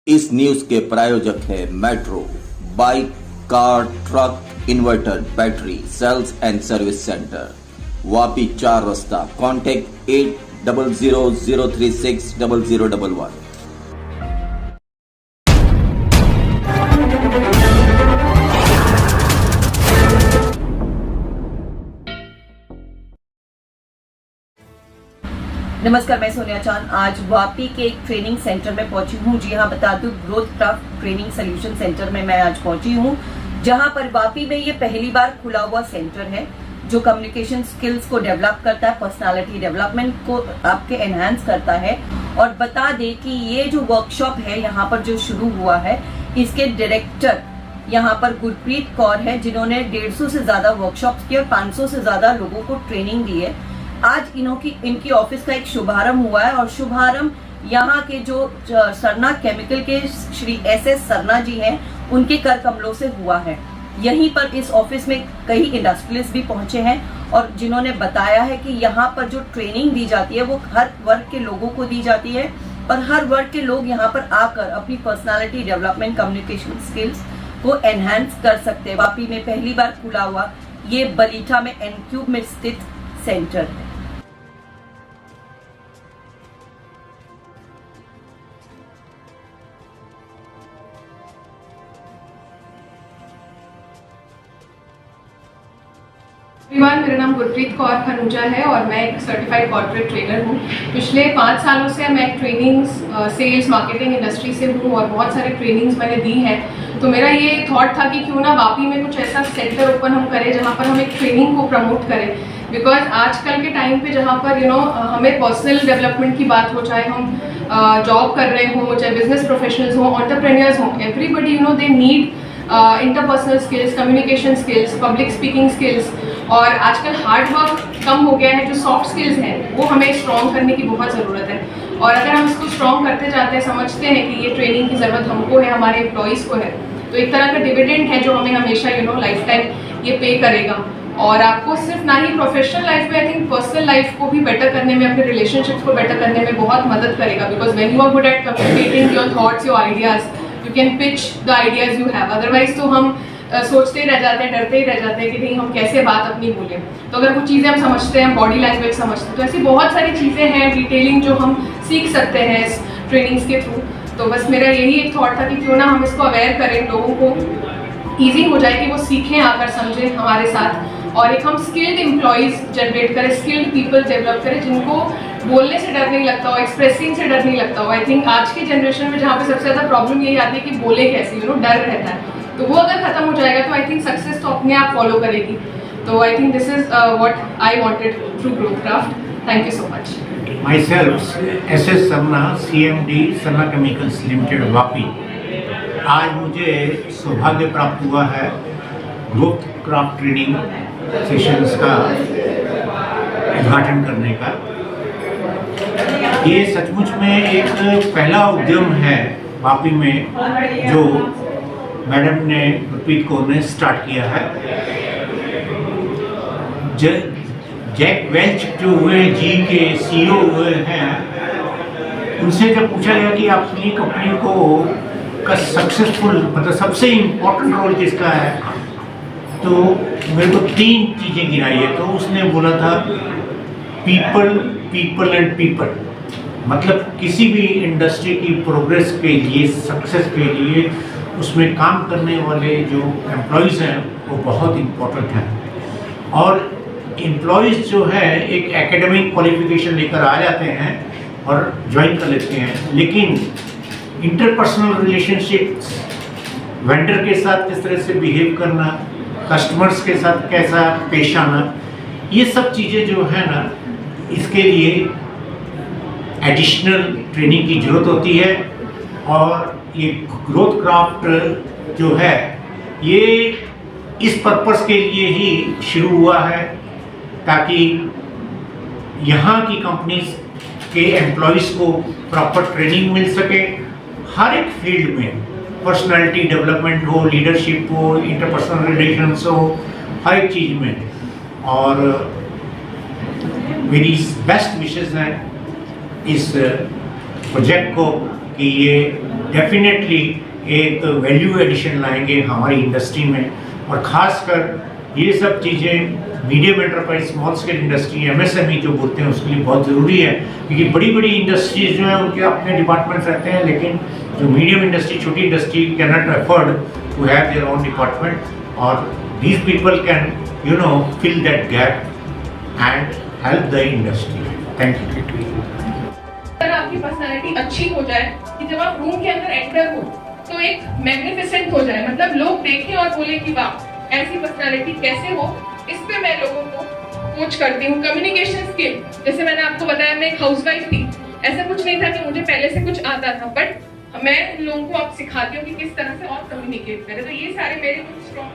इस न्यूज के प्रायोजक है metro bike, car, truck, inverter, battery, sales and service centre, Vapi 4 रस्ता। कॉन्टेक्ट 8000360011। नमस्कार, मैं सोनिया चांद आज वापी के एक ट्रेनिंग सेंटर में पहुंची हूं। जी हाँ, बता दूं, growth craft training solution centre में मैं आज पहुंची हूं, जहां पर वापी में ये पहली बार खुला हुआ सेंटर है जो कम्युनिकेशन स्किल्स को डेवलप करता है, पर्सनालिटी डेवलपमेंट को आपके एनहांस करता है। और बता दें कि ये जो वर्कशॉप है यहाँ पर जो शुरू हुआ है, इसके डायरेक्टर यहाँ पर गुरप्रीत कौर है, जिन्होंने 150 से ज्यादा वर्कशॉप्स की और 500 से ज्यादा लोगों को ट्रेनिंग दी है। आज इनकी ऑफिस का एक शुभारंभ हुआ है और शुभारंभ यहाँ के जो सरना केमिकल के श्री SS सरना जी हैं, उनके कर कमलों से हुआ है। यहीं पर इस ऑफिस में कई इंडस्ट्रियलिस्ट भी पहुंचे हैं और जिन्होंने बताया है कि यहाँ पर जो ट्रेनिंग दी जाती है वो हर वर्ग के लोगों को दी जाती है और हर वर्ग के लोग यहाँ पर आकर अपनी पर्सनालिटी डेवलपमेंट, कम्युनिकेशन स्किल्स को एनहांस कर सकते हैं। वापी में पहली बार खुला हुआ ये बलीठा में एनक्यूब में स्थित सेंटर है। मेरा नाम गुरप्रीत कौर खनूजा है और मैं एक सर्टिफाइड कॉर्पोरेट ट्रेनर हूँ। पिछले 5 सालों से मैं ट्रेनिंग्स, सेल्स, मार्केटिंग इंडस्ट्री से हूँ और बहुत सारे ट्रेनिंग्स मैंने दी हैं। तो मेरा ये थॉट था कि क्यों ना वापी में कुछ ऐसा सेंटर ओपन हम करें जहाँ पर हम एक ट्रेनिंग को प्रमोट करें। बिकॉज आजकल के टाइम पे जहाँ पर हमें पर्सनल डेवलपमेंट की बात हो, चाहे हम जॉब कर रहे हों, चाहे बिजनेस प्रोफेशनल्स हों, एंटरप्रेन्योर्स हों, everybody they need interpersonal skills, communication skills, public speaking skills. और आजकल हार्ड वर्क कम हो गया है, जो सॉफ्ट स्किल्स हैं वो हमें स्ट्रॉन्ग करने की बहुत ज़रूरत है। और अगर हम इसको स्ट्रॉन्ग करते जाते हैं, समझते हैं कि ये ट्रेनिंग की ज़रूरत हमको है, हमारे एम्प्लॉयज़ को है, तो एक तरह का डिविडेंड है जो हमें हमेशा लाइफ टाइम ये पे करेगा। और आपको सिर्फ ना ही प्रोफेशनल लाइफ में, आई थिंक पर्सनल लाइफ को भी बेटर करने में, अपने रिलेशनशिप्स को बेटर करने में बहुत मदद करेगा। Because when you are good at communicating your thoughts, your ideas, you can pitch the ideas you have. Otherwise तो हम सोचते ही रह जाते हैं, डरते ही रह जाते हैं कि नहीं हम कैसे बात अपनी बोलें। तो अगर कुछ चीज़ें हम समझते हैं, बॉडी लैंग्वेज समझते हैं, तो ऐसी बहुत सारी चीज़ें हैं डिटेलिंग जो हम सीख सकते हैं इस ट्रेनिंग्स के थ्रू। तो बस मेरा यही एक थॉट था कि क्यों ना हम इसको अवेयर करें, लोगों को ईजी हो जाए कि वो सीखें, आकर समझें हमारे साथ। और एक हम स्किल्ड एम्प्लॉयज़ जनरेट करें, स्किल्ड पीपल डेवलप करें, जिनको बोलने से डर नहीं लगता हो, एक्सप्रेसिंग से डर नहीं लगता हो। आई थिंक आज की जनरेशन में जहाँ पे सबसे ज़्यादा प्रॉब्लम यही आती है कि बोले कैसे, डर रहता है। तो वो अगर खत्म हो जाएगा तो आई थिंक सक्सेस तो अपने आप फॉलो करेगी। तो I think this is what I wanted through growth craft. Thank you so much. Myself, SS Sarna, CMD Sarna chemicals limited Vapi. आज मुझे सौभाग्य प्राप्त हुआ है ग्रोथ क्राफ्ट ट्रेनिंग सेशंस का उद्घाटन करने का। ये सचमुच में एक पहला उद्यम है वापी में जो मैडम ने, गुरप्रीत कौर ने स्टार्ट किया है। जैक वेल्च जो हुए जी के CEO हुए हैं, उनसे जब पूछा गया कि अपनी कंपनी को का सक्सेसफुल मतलब सबसे इम्पोर्टेंट रोल किसका है, तो मेरे को 3 चीज़ें गिनाई है। तो उसने बोला था पीपल, पीपल एंड पीपल। मतलब किसी भी इंडस्ट्री की प्रोग्रेस के लिए, सक्सेस के लिए उसमें काम करने वाले जो एम्प्लॉयज़ हैं वो बहुत इम्पोर्टेंट हैं। और एम्प्लॉयज़ जो है एक एकेडमिक क्वालिफिकेशन लेकर आ जाते हैं और ज्वाइन कर लेते हैं, लेकिन इंटरपर्सनल रिलेशनशिप्स, वेंडर के साथ किस तरह से बिहेव करना, कस्टमर्स के साथ कैसा पेश आना, ये सब चीज़ें जो है ना, इसके लिए एडिशनल ट्रेनिंग की ज़रूरत होती है। और ये ग्रोथ क्राफ्ट जो है ये इस पर्पस के लिए ही शुरू हुआ है ताकि यहाँ की कंपनीज के एम्प्लॉयज़ को प्रॉपर ट्रेनिंग मिल सके, हर एक फील्ड में, पर्सनालिटी डेवलपमेंट हो, लीडरशिप हो, इंटरपर्सनल रिलेशंस हो, हर एक चीज़ में। और मेरी बेस्ट विशेस हैं इस प्रोजेक्ट को कि ये डेफिनेटली एक वैल्यू एडिशन लाएंगे हमारी इंडस्ट्री में। और ख़ासकर ये सब चीज़ें medium enterprise, small scale industry, MSME जो बोलते हैं उसके लिए बहुत ज़रूरी है, क्योंकि बड़ी बड़ी इंडस्ट्रीज जो हैं उनके अपने डिपार्टमेंट्स रहते हैं, लेकिन जो मीडियम इंडस्ट्री, छोटी industry can not afford to have their own department, और these people can fill that gap and help the industry. Thank you. अगर आपकी पर्सनालिटी अच्छी हो जाए कि जब आप रूम के अंदर एंटर हो तो एक मैग्निफिसेंट हो जाए, मतलब लोग देखें और बोले कि वाह ऐसी पर्सनालिटी कैसे हो। इस पे मैं लोगों को कोच करती हूँ। कम्युनिकेशन स्किल, जैसे मैंने आपको बताया मैं एक हाउसवाइफ थी, ऐसा कुछ नहीं था कि मुझे पहले से कुछ आता था, बट मैं लोगों को अब सिखाती हूँ कि किस तरह से और कम्युनिकेट करें। तो ये सारे मेरे कुछ स्ट्रॉन्ग